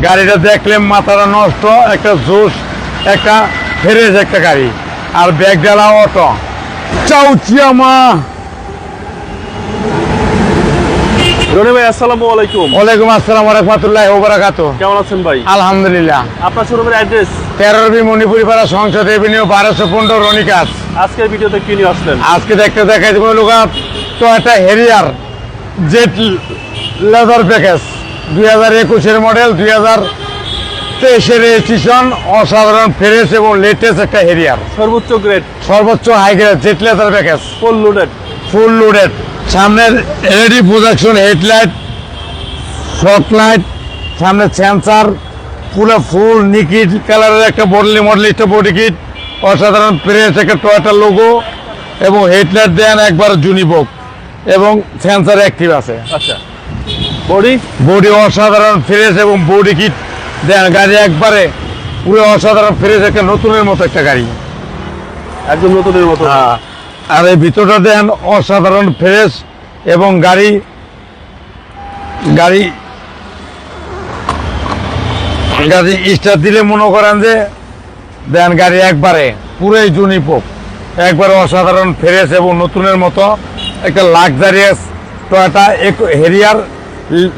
গাড়িটা দেখলে মাথাটা নষ্ট, একটা জোশ, একটা ফ্রেশ একটা গাড়ি। আর ব্যাগ ডালা অটো চাউচিয়ামা। রনি ভাই আসসালামু আলাইকুম। ওয়ালাইকুম আসসালাম ওয়া রাহমাতুল্লাহি ওয়া বারাকাতুহু। কেমন আছেন ভাই? আলহামদুলিল্লাহ। আপনার শোরুমের অ্যাড্রেস? 13 মণিপুরি পাড়া, সংসদ এভিনিউ, 1215 রনিকাস। আজকের ভিডিওতে কি নিয়ে আসলেন? আজকে দেখাই দেবো লোক Toyota Harrier jet leather package 2021 model, 2023 registration, অসাধারণ ফ্রেশ এবং লেটেস্ট একটা হেরিয়ার, সর্বোচ্চ গ্রেড, সর্বোচ্চ high grade jet leather package, full loaded. সামনের LED projection headlight, fog light, সামনে সেন্সার, পুরো ফুল নিকিট কালারের একটা মডেলিস্ট বডি কিট, অসাধারণ ফ্রেশ একটা টয়োটা লোগো এবং হেডলাইট দেন একবার জুনিবক এবং সেন্সার অ্যাক্টিভ আছে। আচ্ছা, বডি অসাধারণ ফ্রেশ এবং বডি কিট দেন, গাড়ি একবারে পুরো অসাধারণ ফ্রেশ একটা নতুনের মতো একটা গাড়ি, একদম নতুনের মতো। আর এই ভিতরটা দেন অসাধারণ ফ্রেশ এবং গাড়ি স্টার্ট দিলে মনে করেন যে দেন গাড়ি একবারে পুরোই জুনিপোক, একবারে অসাধারণ ফ্রেশ এবং নতুনের মতো একটা luxurious Toyota Harrier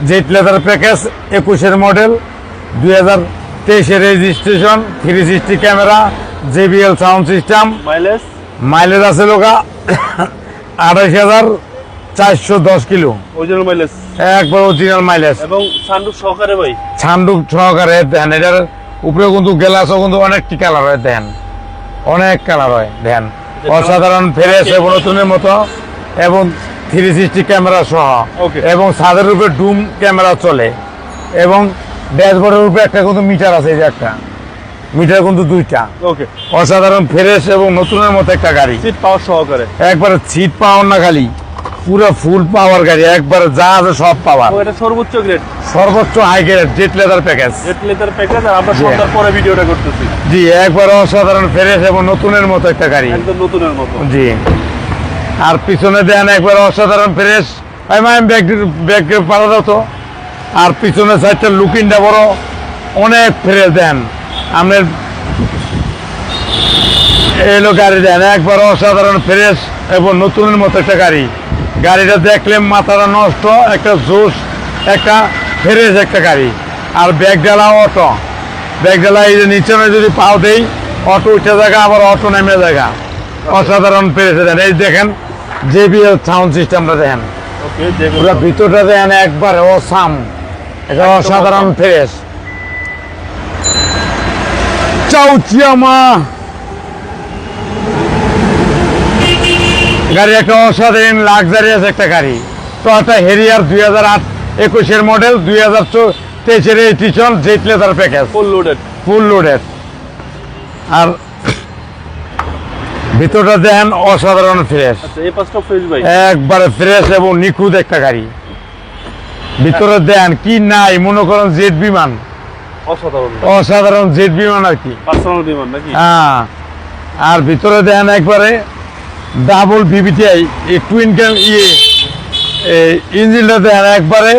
jet leather package 21 model, 2023 registration, 360 camera, JBL sound system. Mileage আছে লোকা 28,410 কিলো, অরিজিনাল মাইলেজ, একবার অরিজিনাল মাইলেজ এবং সানরুফ সহকারে ভাই, সানরুফ সহকারে দেন। এটার উপরে কিন্তু গ্লাসও কিন্তু অনেকটি কালার হয় দেন, অনেক কালার হয় দেন, অসাধারণ ফ্রেশ এবং নতুনের মতো এবং 360 ক্যামেরা সহ, এবং ছাদের উপরে ডুম ক্যামেরা চলে এবং ড্যাশবোর্ডের উপরে একটা কিন্তু মিটার আছে, এই যে একটা মিটার কিন্তু দুইটা। অসাধারণ ফ্রেশ এবং নতুনের মতো একটা গাড়ি, সিট পাওয়ার সহকারে, একবারে সিট পাওয়ার না খালি পুরো ফুল পাওয়ার গাড়ি, একবারে যা আছে সব পাওয়ার। এটা সর্বোচ্চ গ্রেড, সর্বোচ্চ high grade jet leather package. আর আমরা সন্ধ্যার পরে ভিডিওটা করতেছি। জি, একবারে অসাধারণ ফ্রেশ এবং নতুনের মতো একটা গাড়ি, একদম নতুনের মতো। জি। আর পিছনে দেন একবার অসাধারণ ফ্রেশ, ব্যাগ পালা দাও তো। আর পিছনে সাইডটা লুকিংটা বড়, অনেক ফ্রেশ দেন। আপনার এলো গাড়ি দেন একবার অসাধারণ ফ্রেশ এবং নতুনের মতো একটা গাড়ি। গাড়িটা দেখলে মাথাটা নষ্ট, একটা জোশ, একটা ফ্রেশ একটা গাড়ি। আর ব্যাগ ডালা অটো, ব্যাগ ডালা এই যে নিচে যদি পাও দেই অটো উঠে জায়গা, আবার অটো নেমে জায়গা, অসাধারণ ফ্রেশ দেন। এই দেখেন JBL সাউন্ড সিস্টেমটা দেখেন, পুরো ভিতরটা দেখেন একবার অসাম, এটা অসাধারণ ফ্রেশ। চাউচিয়ামা গাড়ি, একটা অসাধারণ লাক্সারিয়াস একটা গাড়ি, Toyota Harrier 2021 model, 2023 registration, jet leather package, full loaded. আর ভিতরটা দেখেন অসাধারণ ফ্রেশ, একবারে ফ্রেশ এবং নিখুঁত একটা গাড়ি। ভিতরে দেন কি নাই মনে করেন জেট বিমান, অসাধারণ জেট বিমান আর কি, হ্যাঁ। আর ভিতরে দেন একবারে ডাবল VVTi টুইন ইঞ্জিনটা দেন একবারে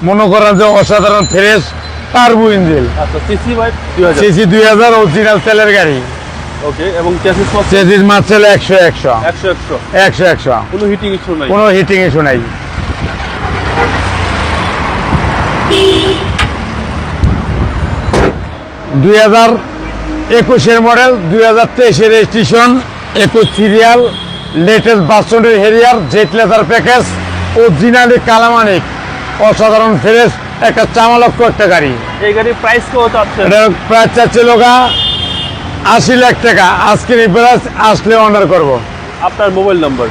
মনে করেন যে অসাধারণ fresh turbo engine, CC 2000 original তেলের গাড়ি। এবং চেসিস মার্সেল 100 কোনো হিটিং ইস্যু নাই। 2021 মডেল, 2023 রেজিস্ট্রেশন, 21 সিরিয়াল, লেটেস্ট ভার্সনের Harrier jet leather package, originally কালামানিক, অসাধারণ ফ্রেশ একটা চামালক্ষ একটা গাড়ি। এই গাড়ির প্রাইস কত আছে? এটার প্রাইস চাচ্ছে লোকা 80 লাখ টাকা। আজকে প্রাইস আসলে অর্ডার করব। আপনার মোবাইল নাম্বার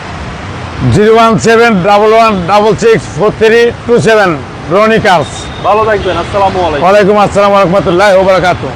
01711664327, রনি কার্স। ভালো থাকবেন। আসসালামু আলাইকুম। ওয়ালাইকুম আসসালাম ওয়া রাহমাতুল্লাহি ওয়া বারাকাতুহু।